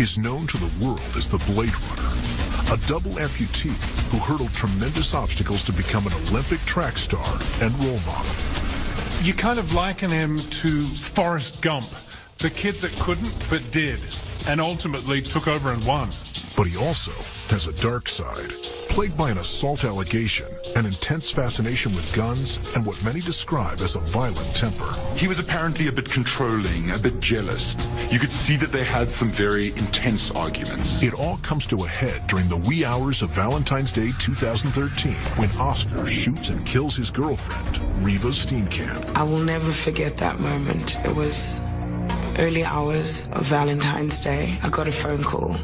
is known to the world as the Blade Runner, a double amputee who hurdled tremendous obstacles to become an Olympic track star and role model. You kind of liken him to Forrest Gump, the kid that couldn't but did, and ultimately took over and won. But he also has a dark side, plagued by an assault allegation, an intense fascination with guns, and what many describe as a violent temper. He was apparently a bit controlling, a bit jealous. You could see that they had some very intense arguments. It all comes to a head during the wee hours of Valentine's Day 2013, when Oscar shoots and kills his girlfriend, Reeva Steenkamp. I will never forget that moment. It was early hours of Valentine's Day. I got a phone call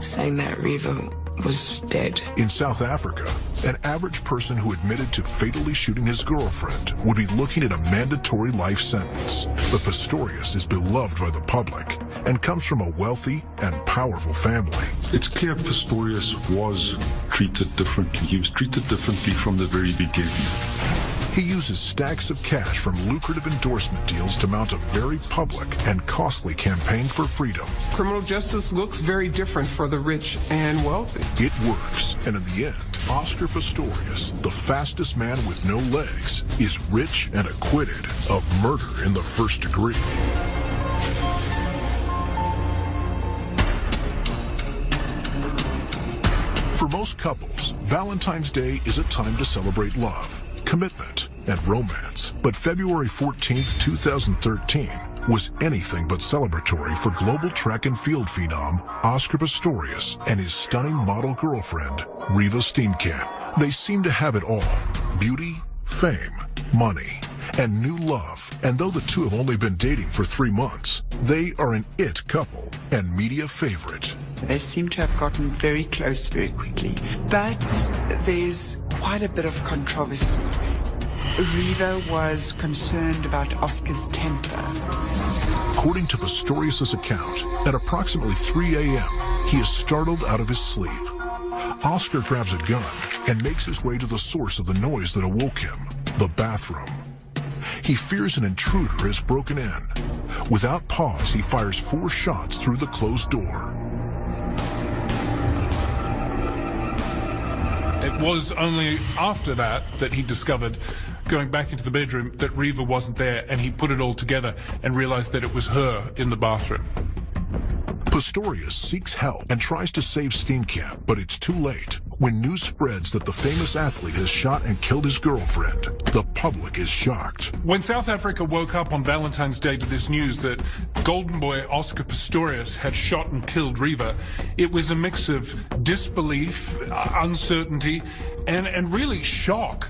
saying that Reeva was dead. In South Africa, an average person who admitted to fatally shooting his girlfriend would be looking at a mandatory life sentence. But Pistorius is beloved by the public and comes from a wealthy and powerful family. It's clear Pistorius was treated differently. He was treated differently from the very beginning. He uses stacks of cash from lucrative endorsement deals to mount a very public and costly campaign for freedom. Criminal justice looks very different for the rich and wealthy. It works, and in the end, Oscar Pistorius, the fastest man with no legs, is rich and acquitted of murder in the first degree. For most couples, Valentine's Day is a time to celebrate love, commitment, and romance. But February 14th, 2013 was anything but celebratory for global track and field phenom Oscar Pistorius and his stunning model girlfriend, Reeva Steenkamp. They seem to have it all: beauty, fame, money, and new love. And though the two have only been dating for 3 months, they are an it couple and media favorite. They seem to have gotten very close very quickly, but there's quite a bit of controversy. Reeva was concerned about Oscar's temper. According to Pistorius' account, at approximately 3 a.m., he is startled out of his sleep. Oscar grabs a gun and makes his way to the source of the noise that awoke him, the bathroom. He fears an intruder has broken in. Without pause, he fires 4 shots through the closed door. It was only after that that he discovered, going back into the bedroom, that Reeva wasn't there, and he put it all together and realized that it was her in the bathroom. Pistorius seeks help and tries to save Steenkamp, but it's too late. When news spreads that the famous athlete has shot and killed his girlfriend, the public is shocked. When South Africa woke up on Valentine's Day to this news that golden boy Oscar Pistorius had shot and killed Reeva, it was a mix of disbelief, uncertainty, and really shock.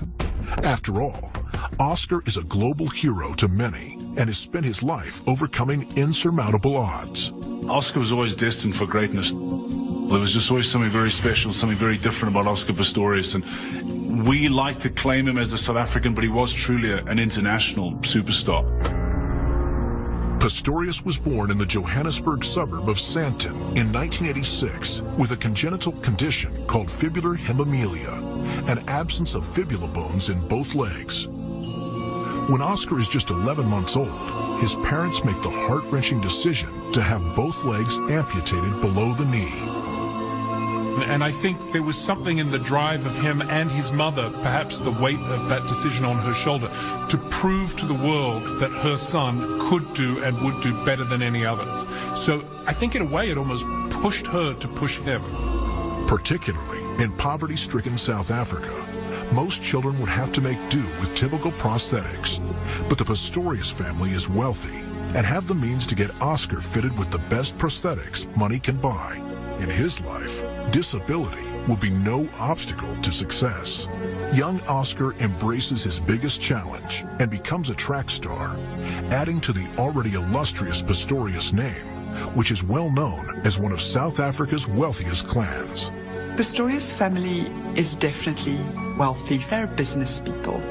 After all, Oscar is a global hero to many and has spent his life overcoming insurmountable odds. Oscar was always destined for greatness. There was just always something very special, something very different about Oscar Pistorius, and we like to claim him as a South African, but he was truly an international superstar. Pistorius was born in the Johannesburg suburb of Sandton in 1986 with a congenital condition called fibular hemimelia, an absence of fibula bones in both legs. When Oscar is just 11 months old, his parents make the heart-wrenching decision to have both legs amputated below the knee. And I think there was something in the drive of him and his mother, perhaps the weight of that decision on her shoulder, to prove to the world that her son could do and would do better than any others. So I think in a way it almost pushed her to push him. Particularly in poverty-stricken South Africa, most children would have to make do with typical prosthetics. But the Pistorius family is wealthy and have the means to get Oscar fitted with the best prosthetics money can buy. In his life, disability will be no obstacle to success. Young Oscar embraces his biggest challenge and becomes a track star, adding to the already illustrious Pistorius name, which is well known as one of South Africa's wealthiest clans. Pistorius family is definitely wealthy. They're business people.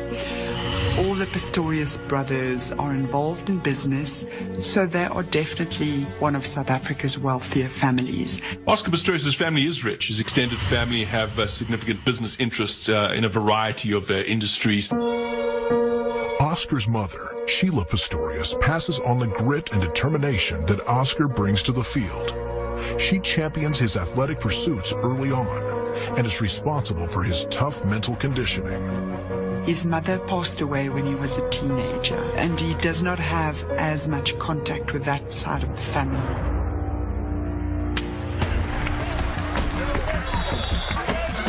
All the Pistorius brothers are involved in business, so they are definitely one of South Africa's wealthier families. Oscar Pistorius' family is rich. His extended family have significant business interests in a variety of industries. Oscar's mother, Sheila Pistorius, passes on the grit and determination that Oscar brings to the field. She champions his athletic pursuits early on and is responsible for his tough mental conditioning. His mother passed away when he was a teenager, and he does not have as much contact with that side of the family.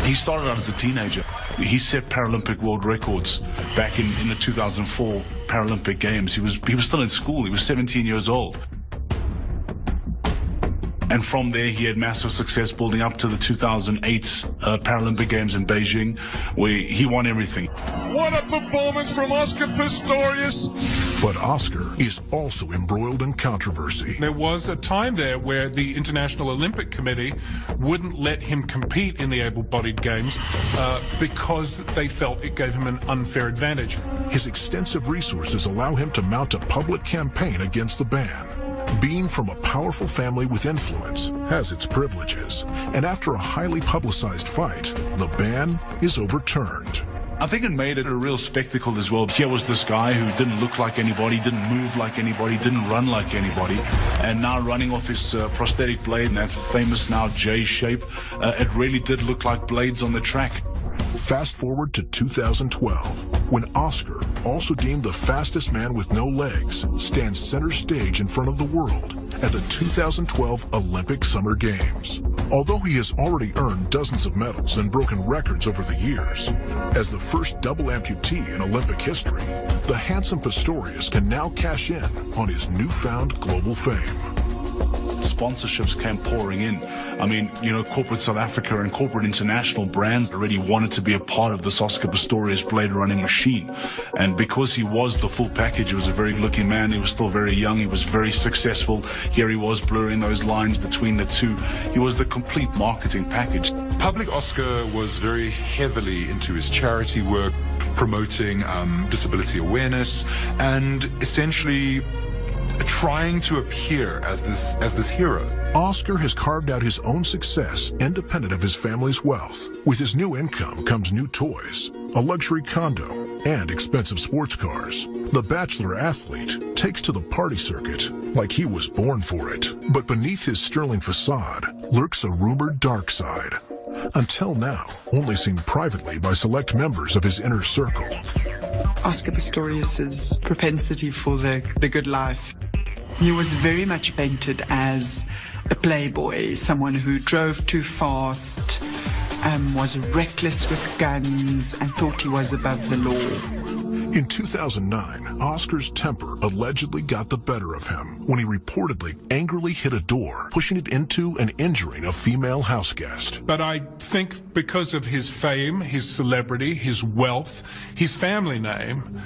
He started out as a teenager. He set Paralympic world records back in the 2004 Paralympic Games. He was still in school. He was 17 years old. And from there, he had massive success building up to the 2008 Paralympic Games in Beijing, where he won everything. What a performance from Oscar Pistorius! But Oscar is also embroiled in controversy. There was a time there where the International Olympic Committee wouldn't let him compete in the able-bodied games because they felt it gave him an unfair advantage. His extensive resources allow him to mount a public campaign against the ban. Being from a powerful family with influence has its privileges, and after a highly publicized fight, the ban is overturned. I think it made it a real spectacle as well. Here was this guy who didn't look like anybody, didn't move like anybody, didn't run like anybody, and now running off his prosthetic blade in that famous now J shape, it really did look like blades on the track. Fast forward to 2012, when Oscar, also deemed the fastest man with no legs, stands center stage in front of the world at the 2012 Olympic Summer Games. Although he has already earned dozens of medals and broken records over the years, as the first double amputee in Olympic history, the handsome Pistorius can now cash in on his newfound global fame. Sponsorships came pouring in. I mean, you know, corporate South Africa and corporate international brands already wanted to be a part of this Oscar Pistorius blade running machine. And because he was the full package, he was a very good-looking man, he was still very young, he was very successful. Here he was blurring those lines between the two. He was the complete marketing package. Public Oscar was very heavily into his charity work, promoting disability awareness, and essentially trying to appear as this hero. Oscar has carved out his own success independent of his family's wealth. With his new income comes new toys, a luxury condo, and expensive sports cars. The bachelor athlete takes to the party circuit like he was born for it. But beneath his sterling facade lurks a rumored dark side. Until now, only seen privately by select members of his inner circle. Oscar Pistorius's propensity for the good life. He was very much painted as a playboy, someone who drove too fast, was reckless with guns, and thought he was above the law. In 2009, Oscar's temper allegedly got the better of him when he reportedly angrily hit a door, pushing it into and injuring a female house guest. But I think because of his fame, his celebrity, his wealth, his family name,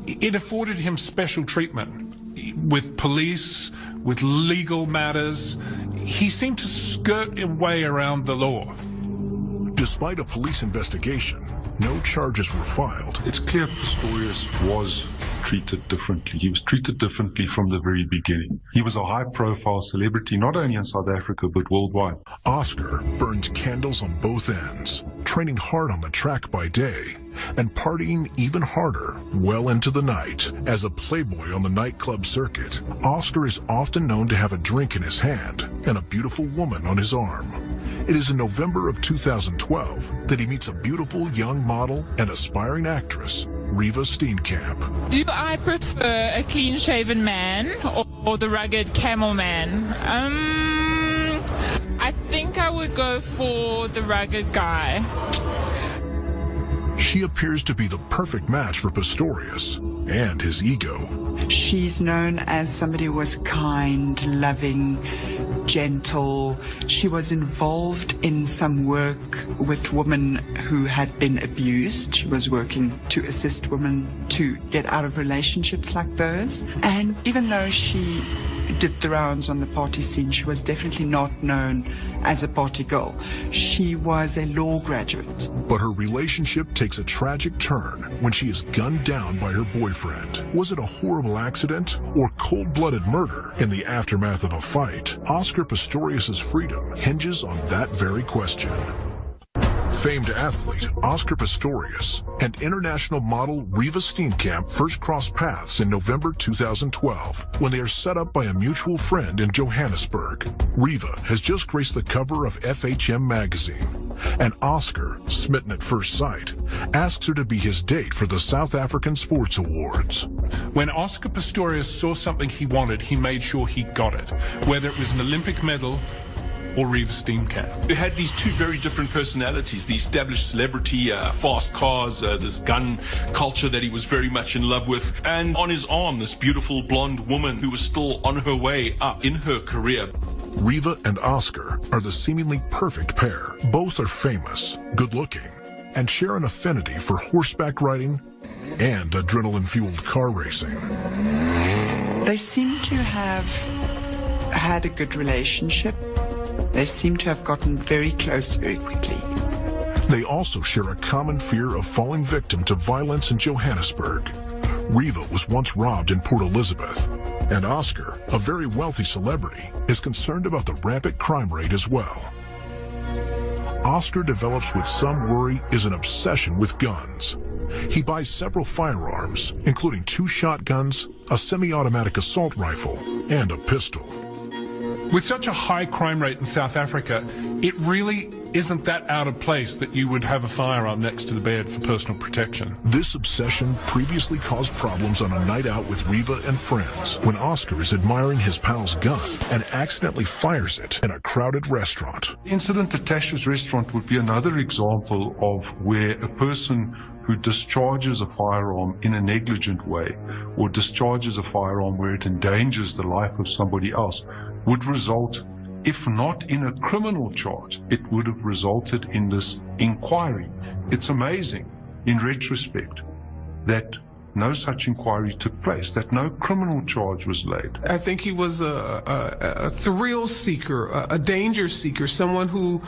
it afforded him special treatment. With police, with legal matters, he seemed to skirt a way around the law. Despite a police investigation, no charges were filed. It's clear Pistorius was treated differently. He was treated differently from the very beginning. He was a high-profile celebrity, not only in South Africa, but worldwide. Oscar burned candles on both ends, training hard on the track by day and partying even harder well into the night. As a playboy on the nightclub circuit, Oscar is often known to have a drink in his hand and a beautiful woman on his arm. It is in November of 2012 that he meets a beautiful young model and aspiring actress, Reeva Steenkamp. Do I prefer a clean-shaven man or the rugged camel man? I think I would go for the rugged guy. She appears to be the perfect match for Pistorius and his ego. She's known as somebody who was kind, loving, gentle. She was involved in some work with women who had been abused. She was working to assist women to get out of relationships like those. And even though she did the rounds on the party scene, she was definitely not known as a party girl. She was a law graduate. But her relationship takes a tragic turn when she is gunned down by her boyfriend. Was it a horrible accident or cold-blooded murder in the aftermath of a fight? Oscar Pistorius's freedom hinges on that very question. Famed athlete Oscar Pistorius and international model Reeva Steenkamp first crossed paths in November 2012 when they are set up by a mutual friend in Johannesburg. Reeva has just graced the cover of FHM magazine, and Oscar, smitten at first sight, asks her to be his date for the South African Sports Awards. When Oscar Pistorius saw something he wanted, he made sure he got it, whether it was an Olympic medal or Reeva Steenkamp. You had these two very different personalities, the established celebrity, fast cars, this gun culture that he was very much in love with, and on his arm, this beautiful blonde woman who was still on her way up in her career. Reeva and Oscar are the seemingly perfect pair. Both are famous, good-looking, and share an affinity for horseback riding and adrenaline-fueled car racing. They seem to have had a good relationship. They seem to have gotten very close very quickly. They also share a common fear of falling victim to violence in Johannesburg. Reeva was once robbed in Port Elizabeth, and Oscar, a very wealthy celebrity, is concerned about the rampant crime rate as well. Oscar develops what some worry is an obsession with guns. He buys several firearms, including 2 shotguns, a semi-automatic assault rifle, and a pistol. With such a high crime rate in South Africa, it really isn't that out of place that you would have a firearm next to the bed for personal protection. This obsession previously caused problems on a night out with Reeva and friends when Oscar is admiring his pal's gun and accidentally fires it in a crowded restaurant. The incident at Tasha's restaurant would be another example of where a person who discharges a firearm in a negligent way or discharges a firearm where it endangers the life of somebody else would result, if not in a criminal charge, it would have resulted in this inquiry. It's amazing, in retrospect, that no such inquiry took place, that no criminal charge was laid. I think he was a thrill seeker, a danger seeker, someone who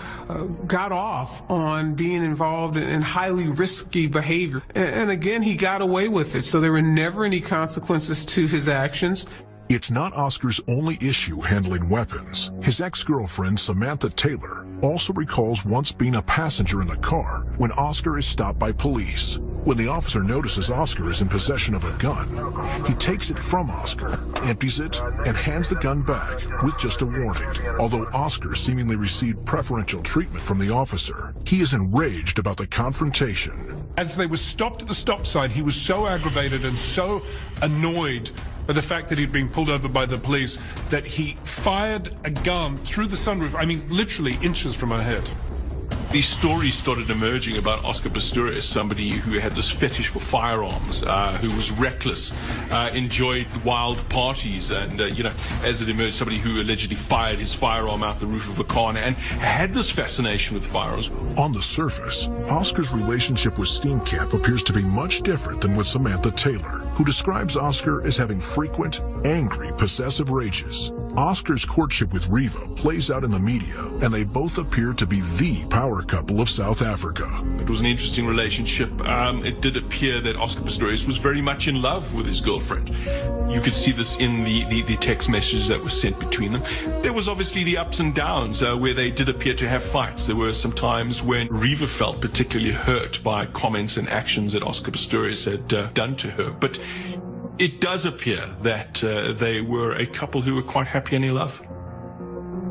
got off on being involved in highly risky behavior. And again, he got away with it, so there were never any consequences to his actions. It's not Oscar's only issue handling weapons. His ex-girlfriend, Samantha Taylor, also recalls once being a passenger in the car when Oscar is stopped by police. When the officer notices Oscar is in possession of a gun, he takes it from Oscar, empties it, and hands the gun back with just a warning. Although Oscar seemingly received preferential treatment from the officer, he is enraged about the confrontation. As they were stopped at the stop sign, he was so aggravated and so annoyed by the fact that he'd been pulled over by the police that he fired a gun through the sunroof, I mean, literally inches from her head. These stories started emerging about Oscar Pistorius, somebody who had this fetish for firearms, who was reckless, enjoyed wild parties, and, as it emerged, somebody who allegedly fired his firearm out the roof of a car and had this fascination with firearms. On the surface, Oscar's relationship with Steenkamp appears to be much different than with Samantha Taylor, who describes Oscar as having frequent, angry, possessive rages. Oscar's courtship with Reeva plays out in the media, and they both appear to be the power couple of South Africa. It was an interesting relationship. It did appear that Oscar Pistorius was very much in love with his girlfriend. You could see this in the text messages that were sent between them. There was obviously the ups and downs where they did appear to have fights. There were some times when Reeva felt particularly hurt by comments and actions that Oscar Pistorius had done to her. But it does appear that they were a couple who were quite happy and in love.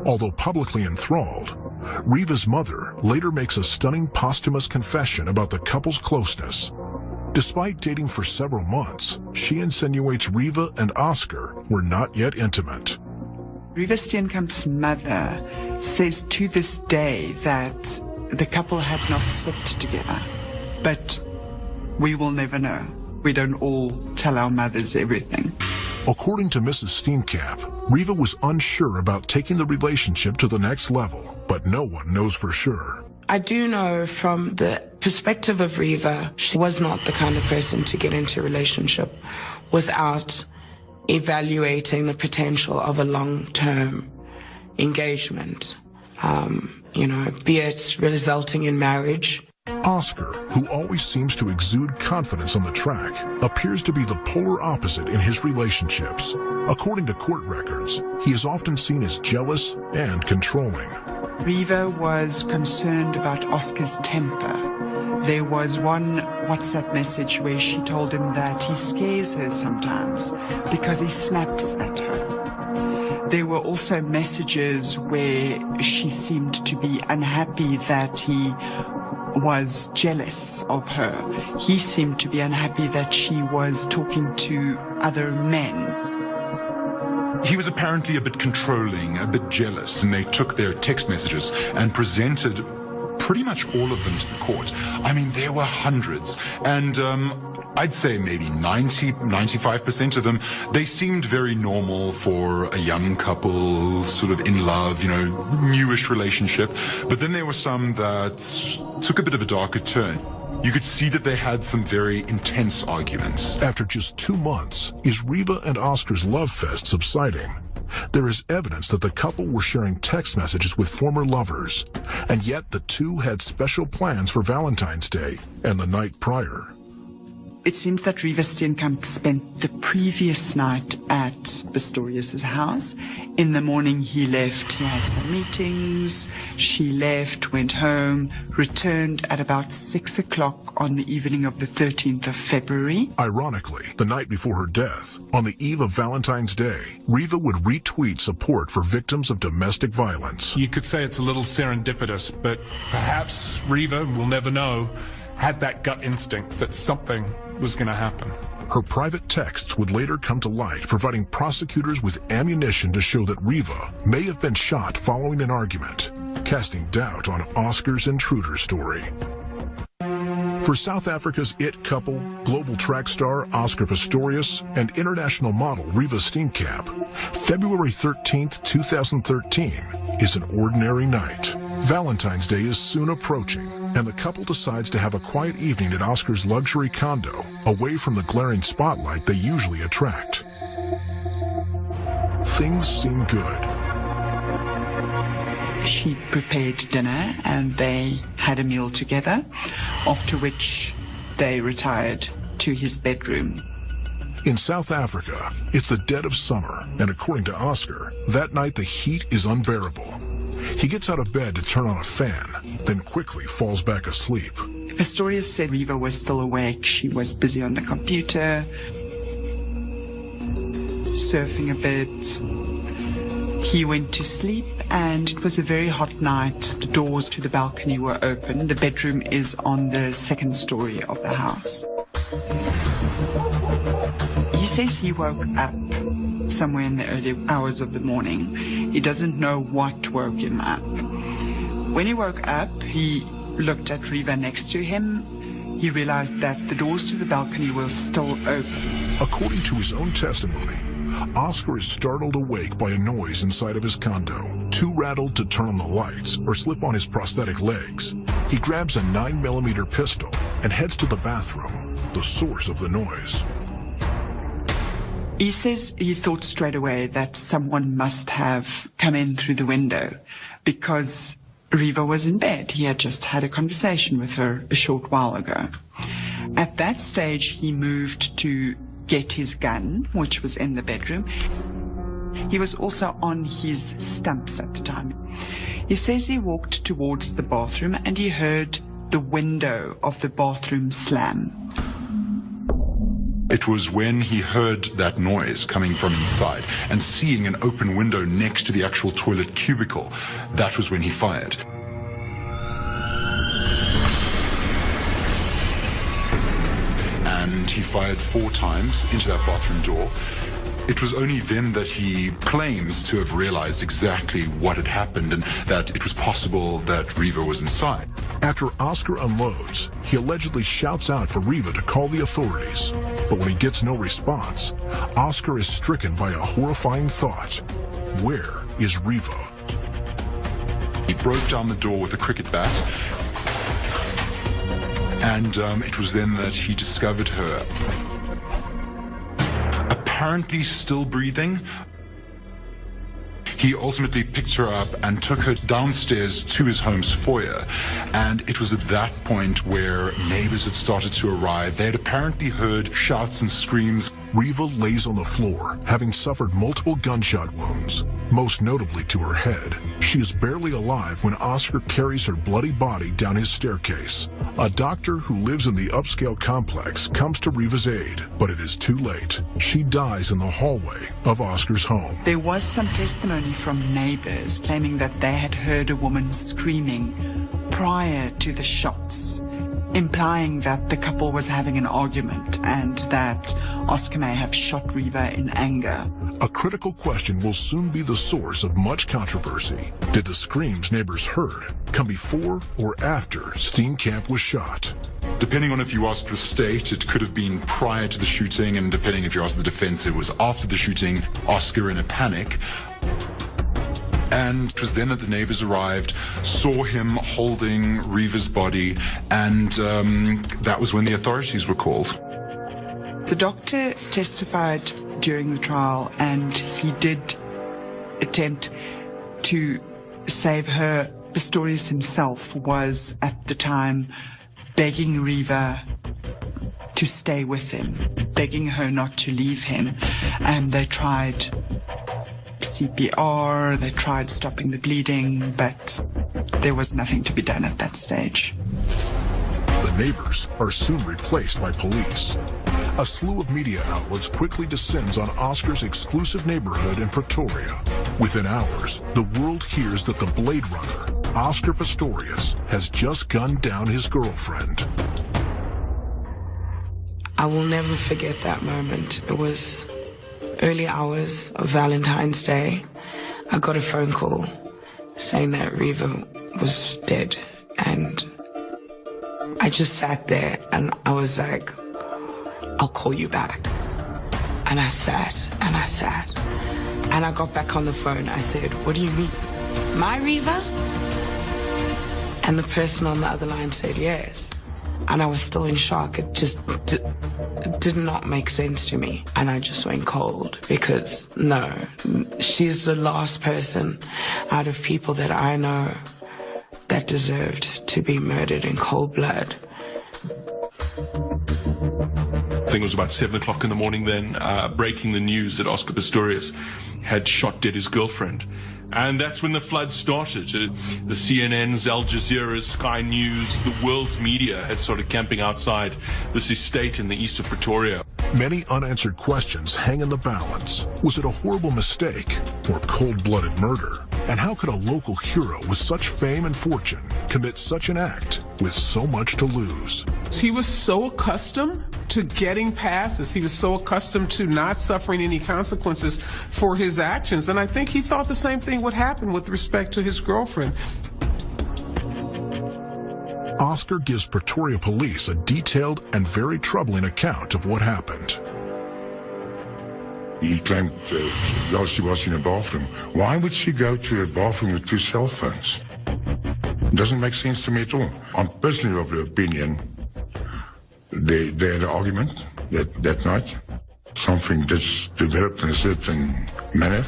Although publicly enthralled, Reeva's mother later makes a stunning posthumous confession about the couple's closeness. Despite dating for several months, she insinuates Reeva and Oscar were not yet intimate. Reeva Steenkamp's mother says to this day that the couple had not slept together, but we will never know. We don't all tell our mothers everything. According to Mrs. Steenkamp, Reeva was unsure about taking the relationship to the next level, but no one knows for sure. I do know from the perspective of Reeva, she was not the kind of person to get into a relationship without evaluating the potential of a long-term engagement, be it resulting in marriage. Oscar, who always seems to exude confidence on the track, appears to be the polar opposite in his relationships. According to court records, he is often seen as jealous and controlling. Reeva was concerned about Oscar's temper. There was one WhatsApp message where she told him that he scares her sometimes because he snaps at her. There were also messages where she seemed to be unhappy that he was jealous of her. He seemed to be unhappy that she was talking to other men. He was apparently a bit controlling, a bit jealous, and they took their text messages and presented pretty much all of them to the court. I mean, there were hundreds, and I'd say maybe 95% of them, they seemed very normal for a young couple, sort of in love, you know, newish relationship. But then there were some that took a bit of a darker turn. You could see that they had some very intense arguments. After just 2 months, is Reeva and Oscar's love fest subsiding? There is evidence that the couple were sharing text messages with former lovers, and yet the two had special plans for Valentine's Day and the night prior. It seems that Reeva Steenkamp spent the previous night at Pistorius' house. In the morning he left, he had some meetings, she left, went home, returned at about 6 o'clock on the evening of the 13th of February. Ironically, the night before her death, on the eve of Valentine's Day, Reeva would retweet support for victims of domestic violence. You could say it's a little serendipitous, but perhaps Reeva, we'll never know, had that gut instinct that something was going to happen. Her private texts would later come to light, providing prosecutors with ammunition to show that Reeva may have been shot following an argument, casting doubt on Oscar's intruder story. For South Africa's it couple, global track star Oscar Pistorius and international model Reeva Steenkamp, February 13th, 2013 is an ordinary night. Valentine's Day is soon approaching, and the couple decides to have a quiet evening at Oscar's luxury condo, away from the glaring spotlight they usually attract. Things seem good. She prepared dinner and they had a meal together, after which they retired to his bedroom. In South Africa, it's the dead of summer, and according to Oscar, that night the heat is unbearable. He gets out of bed to turn on a fan, then quickly falls back asleep. Pistorius said Reeva was still awake. She was busy on the computer, surfing a bit. He went to sleep, and it was a very hot night. The doors to the balcony were open. The bedroom is on the second story of the house. He says he woke up somewhere in the early hours of the morning. He doesn't know what woke him up. When he woke up, he looked at Reeva next to him. He realized that the doors to the balcony were still open. According to his own testimony, Oscar is startled awake by a noise inside of his condo. Too rattled to turn on the lights or slip on his prosthetic legs, he grabs a 9mm pistol and heads to the bathroom, the source of the noise. He says he thought straight away that someone must have come in through the window because Reeva was in bed. He had just had a conversation with her a short while ago. At that stage, he moved to get his gun, which was in the bedroom. He was also on his stumps at the time. He says he walked towards the bathroom and he heard the window of the bathroom slam. It was when he heard that noise coming from inside and seeing an open window next to the actual toilet cubicle, that was when he fired. And he fired 4 times into that bathroom door. It was only then that he claims to have realized exactly what had happened and that it was possible that Reeva was inside. After Oscar unloads, he allegedly shouts out for Reeva to call the authorities. But when he gets no response, Oscar is stricken by a horrifying thought. Where is Reeva? He broke down the door with a cricket bat. And it was then that he discovered her. Apparently still breathing. He ultimately picked her up and took her downstairs to his home's foyer. And it was at that point where neighbors had started to arrive. They had apparently heard shouts and screams. Reeva lays on the floor, having suffered multiple gunshot wounds. most notably to her head. She is barely alive when Oscar carries her bloody body down his staircase. A doctor who lives in the upscale complex comes to Reeva's aid, but it is too late. She dies in the hallway of Oscar's home. There was some testimony from neighbors claiming that they had heard a woman screaming prior to the shots, implying that the couple was having an argument and that Oscar may have shot Reeva in anger. A critical question will soon be the source of much controversy. Did the screams neighbors heard come before or after Steenkamp was shot? Depending on if you ask the state, it could have been prior to the shooting, and depending if you ask the defense, it was after the shooting, Oscar in a panic. And it was then that the neighbors arrived, saw him holding Reeva's body, and that was when the authorities were called. The doctor testified during the trial, and he did attempt to save her. Pistorius himself was at the time begging Reeva to stay with him, begging her not to leave him, and they tried CPR, they tried stopping the bleeding, but there was nothing to be done at that stage. The neighbors are soon replaced by police. A slew of media outlets quickly descends on Oscar's exclusive neighborhood in Pretoria. Within hours, the world hears that the Blade Runner, Oscar Pistorius, has just gunned down his girlfriend. I will never forget that moment. It was early hours of Valentine's Day. I got a phone call saying that Reeva was dead, and I just sat there and I was like, I'll call you back. And I sat and I sat. And I got back on the phone. I said, what do you mean? My Reeva? And the person on the other line said yes. And I was still in shock. It just did not make sense to me. And I just went cold because, no, she's the last person out of people that I know that deserved to be murdered in cold blood. I think it was about 7 o'clock in the morning then, breaking the news that Oscar Pistorius had shot dead his girlfriend. And that's when the flood started. The CNNs, Al Jazeera's, Sky News, the world's media had started camping outside this estate in the east of Pretoria. Many unanswered questions hang in the balance. Was it a horrible mistake or cold-blooded murder? And how could a local hero with such fame and fortune commit such an act with so much to lose? He was so accustomed to getting past this. He was so accustomed to not suffering any consequences for his actions. And I think he thought the same thing would happen with respect to his girlfriend. Oscar gives Pretoria police a detailed and very troubling account of what happened. He claimed while she was in a bathroom. Why would she go to a bathroom with 2 cell phones? It doesn't make sense to me at all. I'm personally of the opinion they had an argument that night. Something just developed in a certain manner,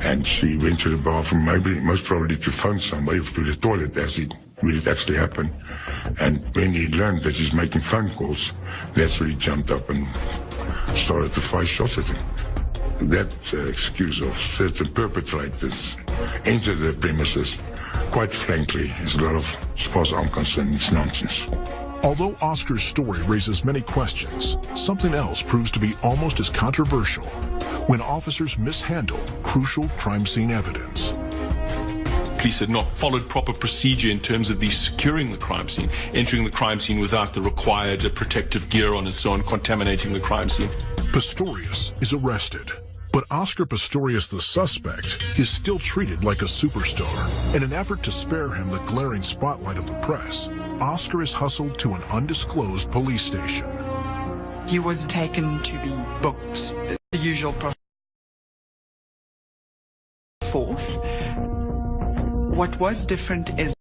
and she went to the bathroom, maybe most probably to phone somebody, to the toilet, as it really actually happened. And when he learned that he's making phone calls, that's when he jumped up and started to fire shots at him. That excuse of certain perpetrators into the premises, quite frankly, is a lot of, as far as I'm concerned, it's nonsense. Although Oscar's story raises many questions, something else proves to be almost as controversial when officers mishandle crucial crime scene evidence. Police had not followed proper procedure in terms of securing the crime scene, entering the crime scene without the required protective gear on and so on, contaminating the crime scene. Pistorius is arrested, but Oscar Pistorius, the suspect, is still treated like a superstar. In an effort to spare him the glaring spotlight of the press, Oscar is hustled to an undisclosed police station. He was taken to be booked, the usual process. Forth. What was different is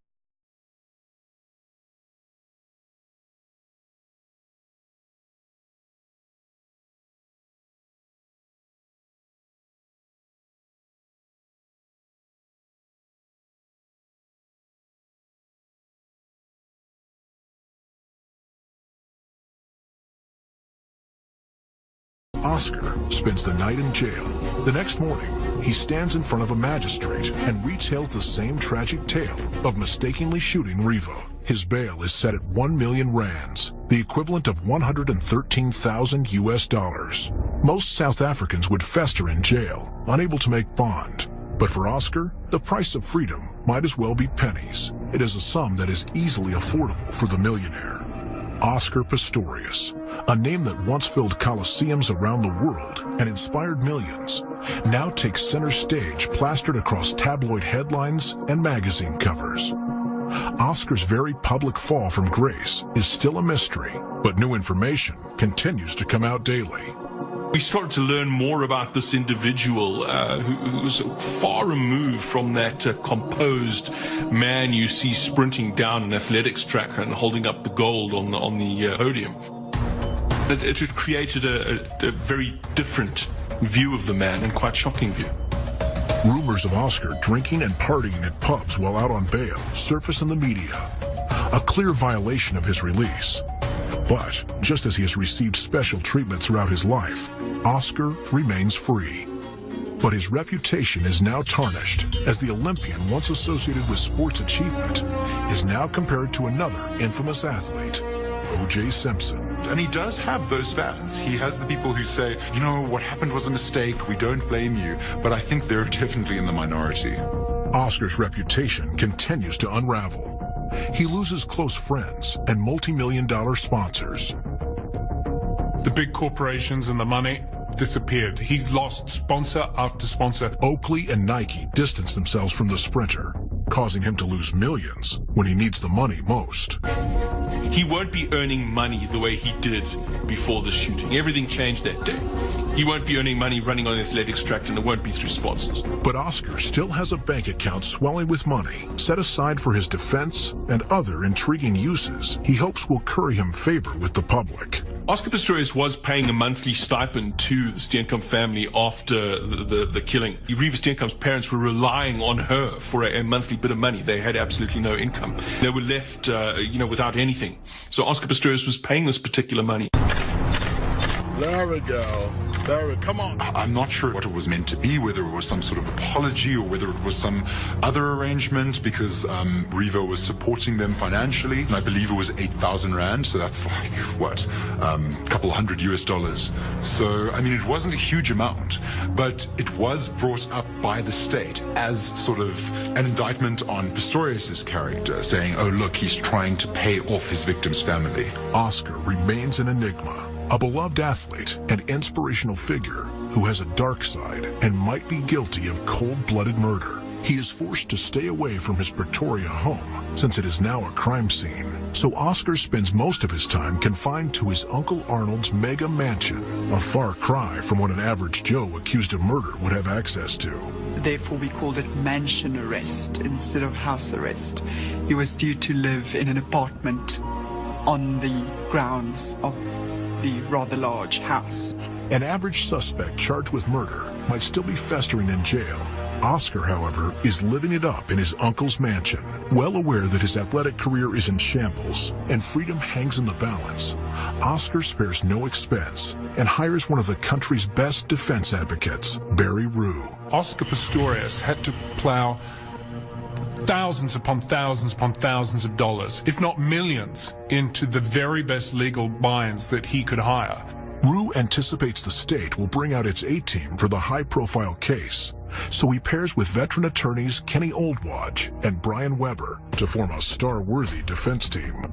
Oscar spends the night in jail The next morning, he stands in front of a magistrate and retells the same tragic tale of mistakenly shooting Reeva. His bail is set at 1 million rands, the equivalent of $113,000 US. Most South Africans would fester in jail, unable to make bond. But for Oscar, the price of freedom might as well be pennies. It is a sum that is easily affordable for the millionaire. Oscar Pistorius, a name that once filled coliseums around the world and inspired millions, now takes center stage plastered across tabloid headlines and magazine covers. Oscar's very public fall from grace is still a mystery, but new information continues to come out daily. We started to learn more about this individual who was far removed from that composed man you see sprinting down an athletics track and holding up the gold on the podium. It created a very different view of the man, and quite shocking view. Rumors of Oscar drinking and partying at pubs while out on bail surface in the media, a clear violation of his release. But just as he has received special treatment throughout his life, Oscar remains free. But his reputation is now tarnished, as the Olympian once associated with sports achievement is now compared to another infamous athlete, O.J. Simpson. And he does have those fans. He has the people who say, you know, what happened was a mistake, we don't blame you. But I think they're definitely in the minority. Oscar's reputation continues to unravel. He loses close friends and multi-million-dollar sponsors. The big corporations and the money disappeared. He's lost sponsor after sponsor. Oakley and Nike distance themselves from the sprinter, causing him to lose millions when he needs the money most. He won't be earning money the way he did before the shooting. Everything changed that day. He won't be earning money running on the athletics track, and it won't be through sponsors. But Oscar still has a bank account swelling with money set aside for his defense and other intriguing uses he hopes will curry him favor with the public. Oscar Pistorius was paying a monthly stipend to the Steenkamp family after the killing. Reeva Steenkamp's parents were relying on her for a monthly bit of money. They had absolutely no income. They were left, without anything. So Oscar Pistorius was paying this particular money. There we go. Come on. I'm not sure what it was meant to be, whether it was some sort of apology or whether it was some other arrangement, because Reeva was supporting them financially, and I believe it was 8,000 rand, so that's like, what, a couple $100 US. So, I mean, it wasn't a huge amount, but it was brought up by the state as sort of an indictment on Pistorius's character, saying, oh, look, he's trying to pay off his victim's family. Oscar remains an enigma. A beloved athlete and inspirational figure who has a dark side and might be guilty of cold-blooded murder. He is forced to stay away from his Pretoria home since it is now a crime scene. So Oscar spends most of his time confined to his Uncle Arnold's mega mansion, a far cry from what an average Joe accused of murder would have access to. Therefore, we called it mansion arrest instead of house arrest. He was due to live in an apartment on the grounds of the rather large house. An average suspect charged with murder might still be festering in jail. Oscar, however, is living it up in his uncle's mansion, well aware that his athletic career is in shambles and freedom hangs in the balance. Oscar spares no expense and hires one of the country's best defense advocates, Barry Rue. Oscar Pistorius had to plow thousands upon thousands upon thousands of dollars, if not millions, into the very best legal minds that he could hire. Rue anticipates the state will bring out its A-team for the high-profile case, so he pairs with veteran attorneys Kenny Oldwodge and Brian Weber to form a star-worthy defense team.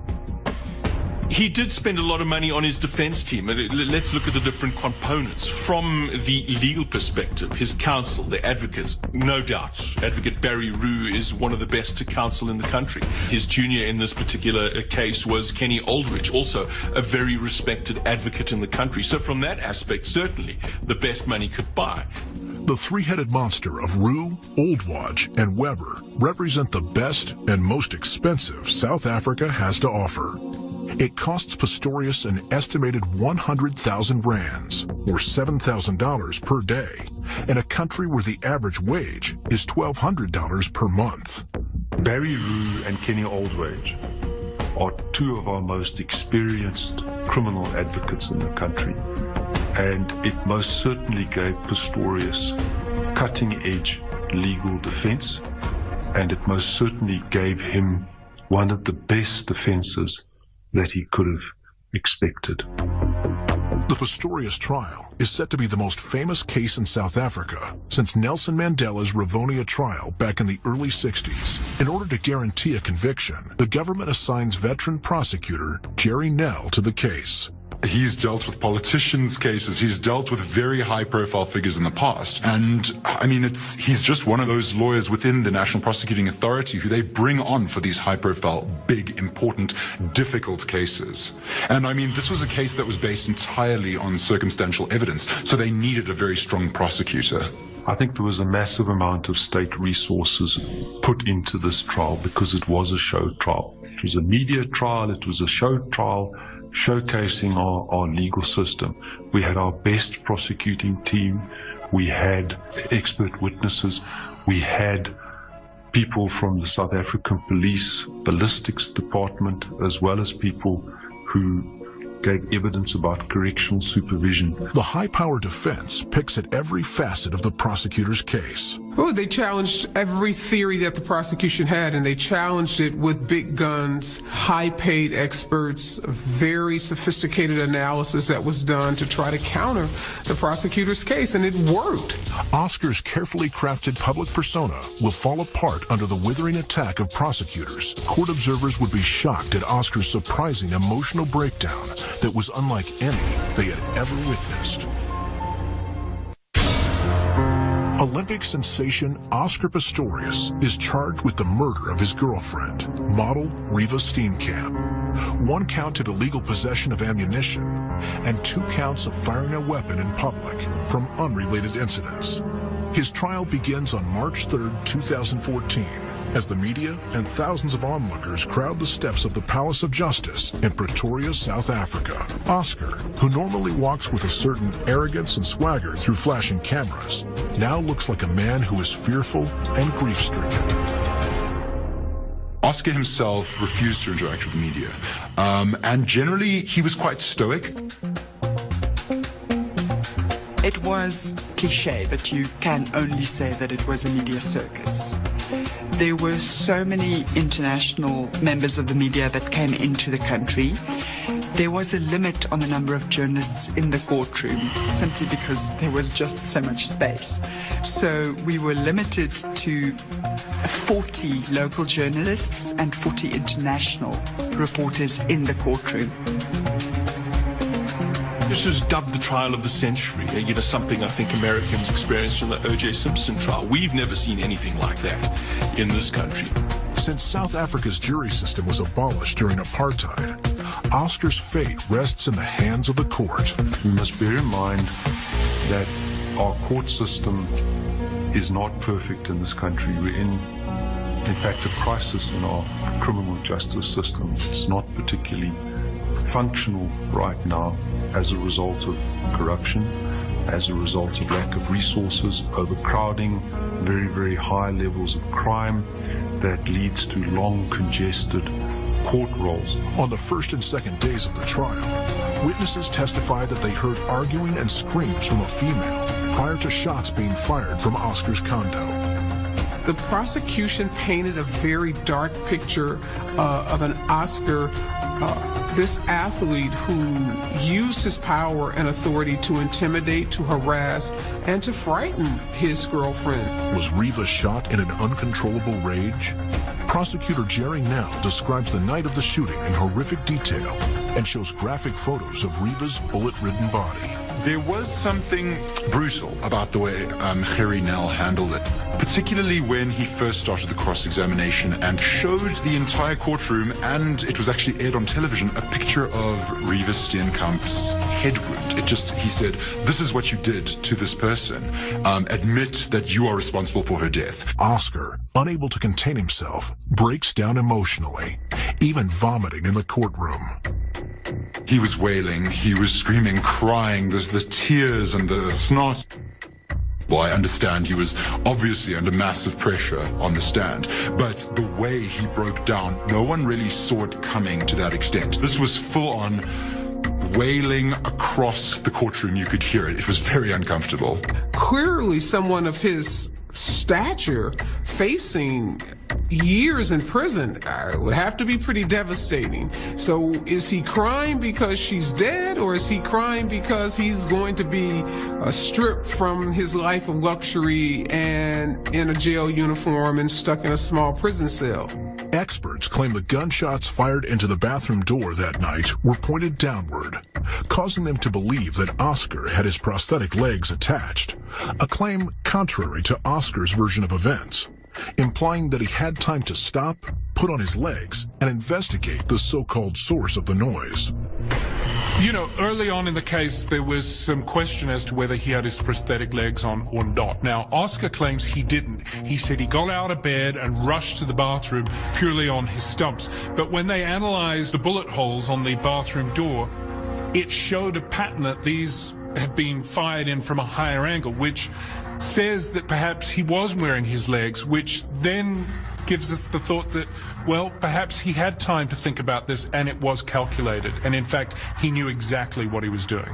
He did spend a lot of money on his defense team. Let's look at the different components. From the legal perspective, his counsel, the advocates, no doubt. Advocate Barry Rue is one of the best to counsel in the country. His junior in this particular case was Kenny Oldwodge, also a very respected advocate in the country. So from that aspect, certainly the best money could buy. The three-headed monster of Rue, Oldwodge, and Weber represent the best and most expensive South Africa has to offer. It costs Pistorius an estimated 100,000 rands, or $7,000 per day, in a country where the average wage is $1,200 per month. Barry Rue and Kenny Oldwodge are two of our most experienced criminal advocates in the country. And it most certainly gave Pistorius cutting-edge legal defense, and it most certainly gave him one of the best defenses that he could have expected. The Pistorius trial is set to be the most famous case in South Africa since Nelson Mandela's Rivonia trial back in the early 60s. In order to guarantee a conviction, the government assigns veteran prosecutor Jerry Nell to the case. He's dealt with politicians' cases. He's dealt with very high-profile figures in the past. And, I mean, he's just one of those lawyers within the National Prosecuting Authority who they bring on for these high-profile, big, important, difficult cases. And, I mean, this was a case that was based entirely on circumstantial evidence, so they needed a very strong prosecutor. I think there was a massive amount of state resources put into this trial because it was a show trial. It was a media trial, it was a show trial, showcasing our legal system. We had our best prosecuting team, we had expert witnesses, we had people from the South African Police Ballistics Department, as well as people who gave evidence about correctional supervision. The high-power defense picks at every facet of the prosecutor's case. Oh, they challenged every theory that the prosecution had, and they challenged it with big guns, high-paid experts, very sophisticated analysis that was done to try to counter the prosecutor's case, and it worked. Oscar's carefully crafted public persona will fall apart under the withering attack of prosecutors. Court observers would be shocked at Oscar's surprising emotional breakdown that was unlike any they had ever witnessed. Olympic sensation Oscar Pistorius is charged with the murder of his girlfriend, model Reeva Steenkamp. 1 count of illegal possession of ammunition and 2 counts of firing a weapon in public from unrelated incidents. His trial begins on March 3, 2014, as the media and thousands of onlookers crowd the steps of the Palace of Justice in Pretoria, South Africa. Oscar, who normally walks with a certain arrogance and swagger through flashing cameras, now looks like a man who is fearful and grief-stricken. Oscar himself refused to interact with the media, and generally he was quite stoic. It was cliché, but you can only say that it was a media circus. There were so many international members of the media that came into the country. There was a limit on the number of journalists in the courtroom simply because there was just so much space. So we were limited to 40 local journalists and 40 international reporters in the courtroom. This was dubbed the trial of the century, something I think Americans experienced in the O.J. Simpson trial. We've never seen anything like that in this country. Since South Africa's jury system was abolished during apartheid, Oscar's fate rests in the hands of the court. We must bear in mind that our court system is not perfect in this country. We're in fact, a crisis in our criminal justice system. It's not particularly functional right now as a result of corruption, as a result of lack of resources, overcrowding, very, very high levels of crime that leads to long, congested court rolls. On the first and second days of the trial, witnesses testified that they heard arguing and screams from a female prior to shots being fired from Oscar's condo. The prosecution painted a very dark picture of an Oscar, this athlete who used his power and authority to intimidate, to harass, and to frighten his girlfriend. Was Reeva shot in an uncontrollable rage? Prosecutor Jerry Nell describes the night of the shooting in horrific detail and shows graphic photos of Reeva's bullet-ridden body. There was something brutal about the way Jerry Nell handled it, particularly when he first started the cross-examination and showed the entire courtroom, and it was actually aired on television, a picture of Reeva Steenkamp's head wound. He said, this is what you did to this person. Admit that you are responsible for her death. Oscar, unable to contain himself, breaks down emotionally, even vomiting in the courtroom. He was wailing, he was screaming, crying, the tears and the snot. Well, I understand he was obviously under massive pressure on the stand, but the way he broke down, no one really saw it coming to that extent. This was full-on wailing across the courtroom. You could hear it. It was very uncomfortable. Clearly someone of his stature facing years in prison would have to be pretty devastating. So is he crying because she's dead, or is he crying because he's going to be stripped from his life of luxury and in a jail uniform and stuck in a small prison cell? Experts claim the gunshots fired into the bathroom door that night were pointed downward, causing them to believe that Oscar had his prosthetic legs attached, a claim contrary to Oscar's version of events, implying that he had time to stop, put on his legs, and investigate the so-called source of the noise. You know, early on in the case, there was some question as to whether he had his prosthetic legs on or not. Now, Oscar claims he didn't. He said he got out of bed and rushed to the bathroom purely on his stumps. But when they analyzed the bullet holes on the bathroom door, it showed a pattern that these had been fired in from a higher angle, which says that perhaps he was wearing his legs, which then gives us the thought that, well, perhaps he had time to think about this and it was calculated. And in fact, he knew exactly what he was doing.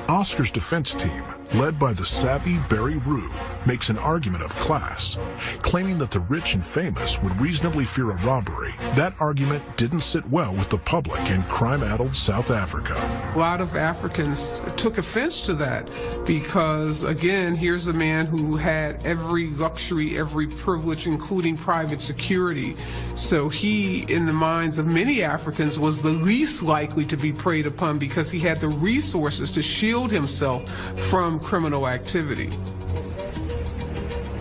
Oscar's defense team, led by the savvy Barry Rue, makes an argument of class, claiming that the rich and famous would reasonably fear a robbery. That argument didn't sit well with the public in crime-addled South Africa. A lot of Africans took offense to that because, again, here's a man who had every luxury, every privilege, including private security. So he, in the minds of many Africans, was the least likely to be preyed upon because he had the resources to shield himself from criminal activity.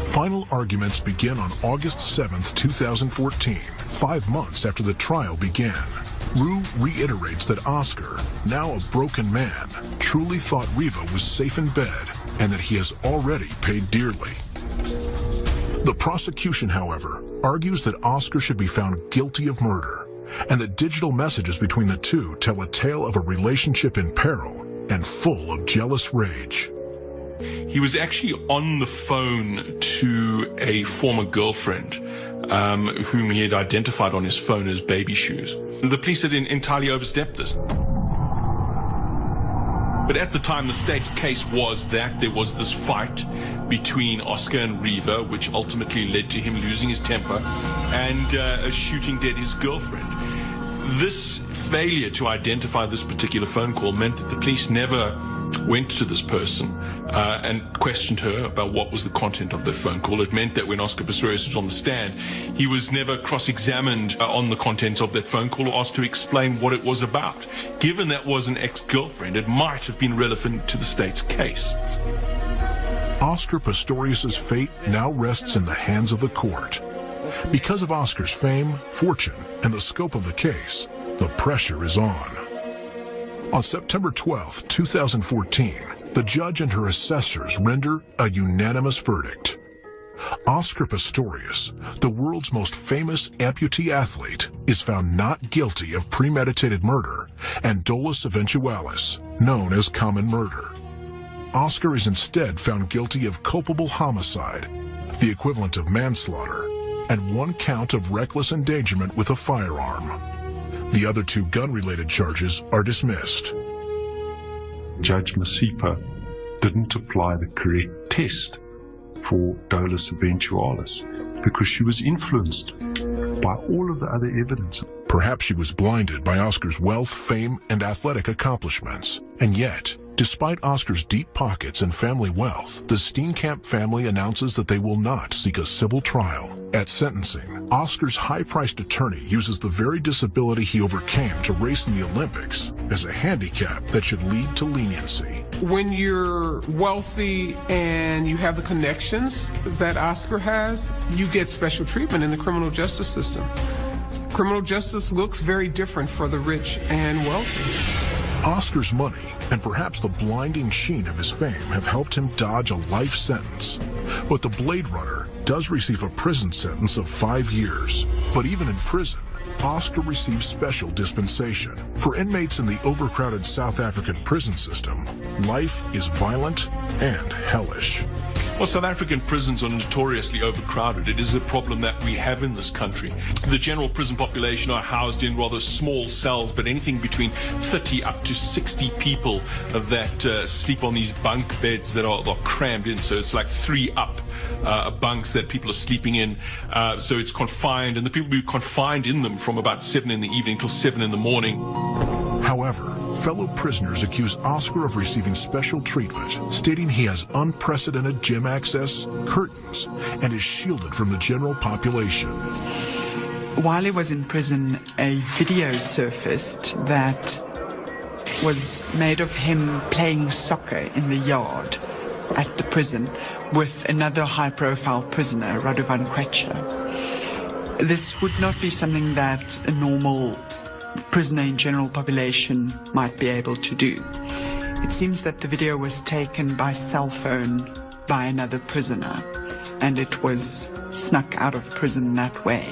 Final arguments begin on August 7, 2014, 5 months after the trial began. Rue reiterates that Oscar, now a broken man, truly thought Reeva was safe in bed and that he has already paid dearly. The prosecution, however, argues that Oscar should be found guilty of murder and that digital messages between the two tell a tale of a relationship in peril and full of jealous rage. He was actually on the phone to a former girlfriend whom he had identified on his phone as Baby Shoes. The police had entirely overstepped this. But at the time, the state's case was that there was this fight between Oscar and Reeva, which ultimately led to him losing his temper and shooting dead his girlfriend. This failure to identify this particular phone call meant that the police never went to this person and questioned her about what was the content of the phone call. It meant that when Oscar Pistorius was on the stand, he was never cross-examined on the contents of that phone call or asked to explain what it was about. Given that was an ex-girlfriend, it might have been relevant to the state's case. Oscar Pistorius' fate now rests in the hands of the court. Because of Oscar's fame, fortune, and the scope of the case, the pressure is on. On September 12, 2014, the judge and her assessors render a unanimous verdict. Oscar Pistorius, the world's most famous amputee athlete, is found not guilty of premeditated murder and dolus eventualis, known as common murder. Oscar is instead found guilty of culpable homicide, the equivalent of manslaughter, and 1 count of reckless endangerment with a firearm. The other 2 gun-related charges are dismissed. Judge Masipa didn't apply the correct test for dolus eventualis because she was influenced by all of the other evidence. Perhaps she was blinded by Oscar's wealth, fame, and athletic accomplishments. And yet, despite Oscar's deep pockets and family wealth, the Steenkamp family announces that they will not seek a civil trial. At sentencing, Oscar's high-priced attorney uses the very disability he overcame to race in the Olympics as a handicap that should lead to leniency. When you're wealthy and you have the connections that Oscar has, you get special treatment in the criminal justice system. Criminal justice looks very different for the rich and wealthy. Oscar's money and perhaps the blinding sheen of his fame have helped him dodge a life sentence. But the Blade Runner does receive a prison sentence of 5 years. But even in prison, Oscar receives special dispensation. For inmates in the overcrowded South African prison system, life is violent and hellish. Well, South African prisons are notoriously overcrowded. It is a problem that we have in this country. The general prison population are housed in rather small cells, but anything between 30 up to 60 people that sleep on these bunk beds that are crammed in. So it's like 3 up bunks that people are sleeping in. So it's confined, and the people will be confined in them from about 7 in the evening till 7 in the morning. However, fellow prisoners accuse Oscar of receiving special treatment, stating he has unprecedented gym access, curtains, and is shielded from the general population. While he was in prison, a video surfaced that was made of him playing soccer in the yard at the prison with another high-profile prisoner, Radovan Kwetsha. This would not be something that a normal prisoner in general population might be able to do. It seems that the video was taken by cell phone by another prisoner, and it was snuck out of prison that way.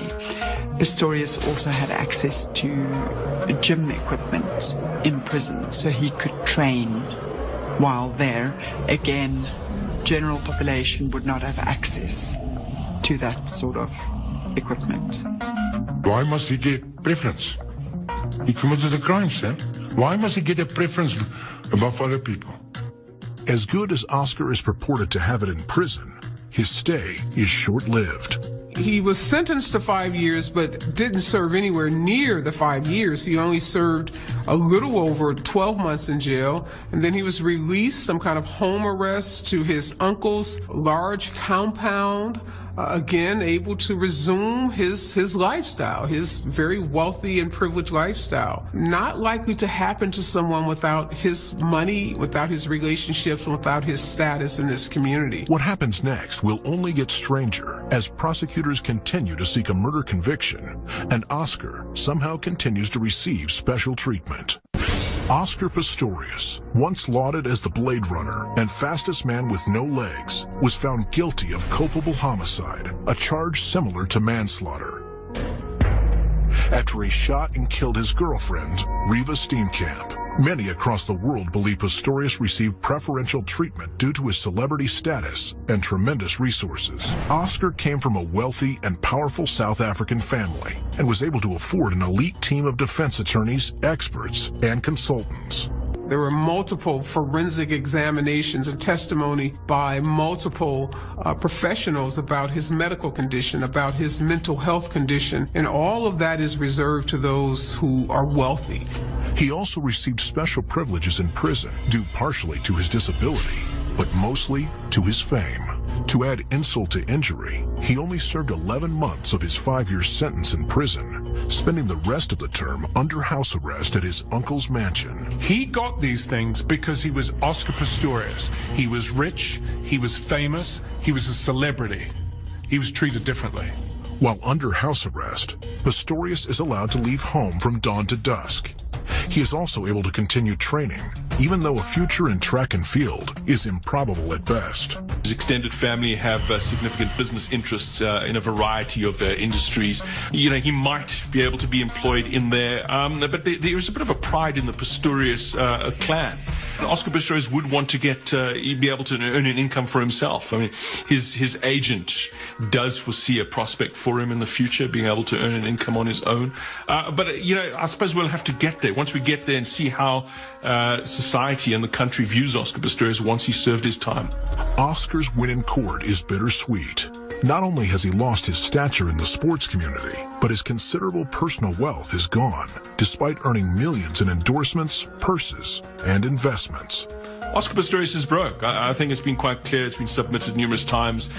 Pistorius also had access to gym equipment in prison, so he could train while there. Again, general population would not have access to that sort of equipment. Why must he get preference? He committed a crime, sir. Why must he get a preference above other people? As good as Oscar is purported to have it in prison, his stay is short-lived. He was sentenced to 5 years, but didn't serve anywhere near the 5 years. He only served a little over 12 months in jail, and then he was released, some kind of home arrest, to his uncle's large compound, again, able to resume his lifestyle, his very wealthy and privileged lifestyle. Not likely to happen to someone without his money, without his relationships, and without his status in this community. What happens next will only get stranger as prosecutors continue to seek a murder conviction, and Oscar somehow continues to receive special treatment. Oscar Pistorius, once lauded as the Blade Runner and fastest man with no legs, was found guilty of culpable homicide, a charge similar to manslaughter. After he shot and killed his girlfriend, Reeva Steenkamp, many across the world believe Pistorius received preferential treatment due to his celebrity status and tremendous resources. Oscar came from a wealthy and powerful South African family and was able to afford an elite team of defense attorneys, experts, and consultants. There were multiple forensic examinations and testimony by multiple professionals about his medical condition, about his mental health condition, and all of that is reserved to those who are wealthy. He also received special privileges in prison, due partially to his disability, but mostly to his fame. To add insult to injury, he only served 11 months of his 5-year sentence in prison, spending the rest of the term under house arrest at his uncle's mansion. He got these things because he was Oscar Pistorius. He was rich, he was famous, he was a celebrity. He was treated differently. While under house arrest, Pistorius is allowed to leave home from dawn to dusk. He is also able to continue training, even though a future in track and field is improbable at best. His extended family have significant business interests in a variety of industries. You know, he might be able to be employed in there, but there is a bit of a pride in the Pistorius clan. Oscar Pistorius would want to be able to earn an income for himself. I mean, his agent does foresee a prospect for him in the future, being able to earn an income on his own. But, you know, I suppose we'll have to get there. Once we get there and see how society and the country views Oscar Pistorius once he's served his time. Oscar's win in court is bittersweet. Not only has he lost his stature in the sports community, but his considerable personal wealth is gone, despite earning millions in endorsements, purses, and investments. Oscar Pistorius is broke. I think it's been quite clear. It's been submitted numerous times.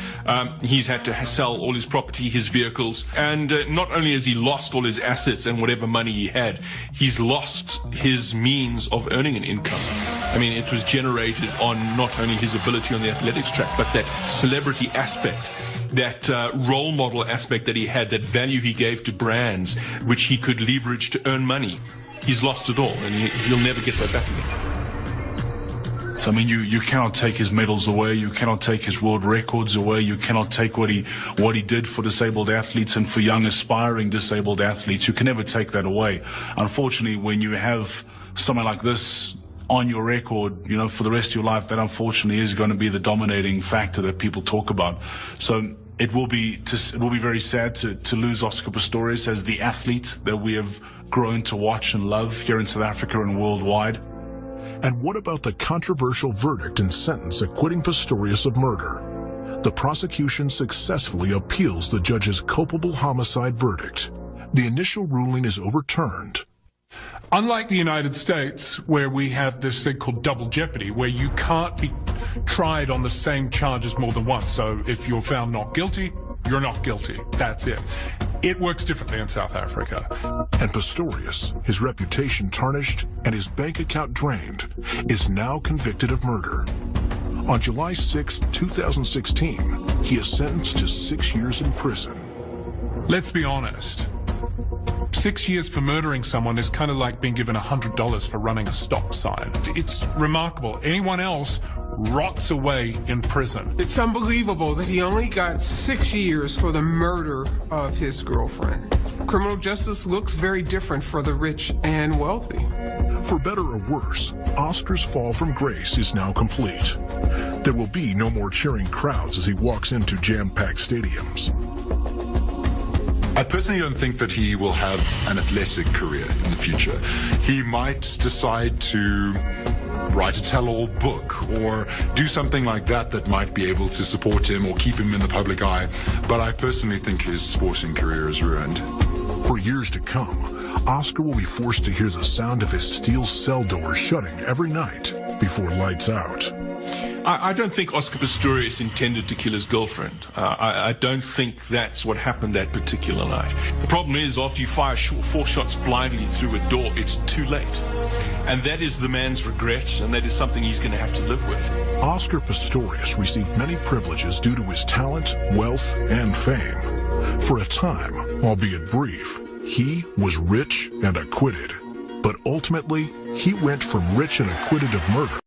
He's had to sell all his property, his vehicles, and not only has he lost all his assets and whatever money he had, he's lost his means of earning an income. I mean, it was generated on not only his ability on the athletics track, but that celebrity aspect, that role model aspect that he had, that value he gave to brands, which he could leverage to earn money. He's lost it all, and he'll never get that back again. So, I mean, you cannot take his medals away. You cannot take his world records away. You cannot take what he did for disabled athletes and for young aspiring disabled athletes. You can never take that away. Unfortunately, when you have someone like this on your record, you know, for the rest of your life, that unfortunately is going to be the dominating factor that people talk about. So it will be very sad to lose Oscar Pistorius as the athlete that we have grown to watch and love here in South Africa and worldwide. And what about the controversial verdict and sentence acquitting Pistorius of murder? The prosecution successfully appeals the judge's culpable homicide verdict. The initial ruling is overturned. Unlike the United States, where we have this thing called double jeopardy, where you can't be tried on the same charges more than once. So if you're found not guilty, you're not guilty. That's it. It works differently in South Africa. And Pistorius, his reputation tarnished and his bank account drained, is now convicted of murder. On July 6, 2016, he is sentenced to 6 years in prison. Let's be honest. 6 years for murdering someone is kind of like being given $100 for running a stop sign. It's remarkable. Anyone else rots away in prison. It's unbelievable that he only got 6 years for the murder of his girlfriend. Criminal justice looks very different for the rich and wealthy. For better or worse, Oscar's fall from grace is now complete. There will be no more cheering crowds as he walks into jam-packed stadiums. I personally don't think that he will have an athletic career in the future. He might decide to write a tell-all book or do something like that that might be able to support him or keep him in the public eye. But I personally think his sporting career is ruined. For years to come, Oscar will be forced to hear the sound of his steel cell doors shutting every night before lights out. I don't think Oscar Pistorius intended to kill his girlfriend. I don't think that's what happened that particular night. The problem is, after you fire 4 shots blindly through a door, it's too late. And that is the man's regret, and that is something he's going to have to live with. Oscar Pistorius received many privileges due to his talent, wealth, and fame. For a time, albeit brief, he was rich and acquitted. But ultimately, he went from rich and acquitted of murder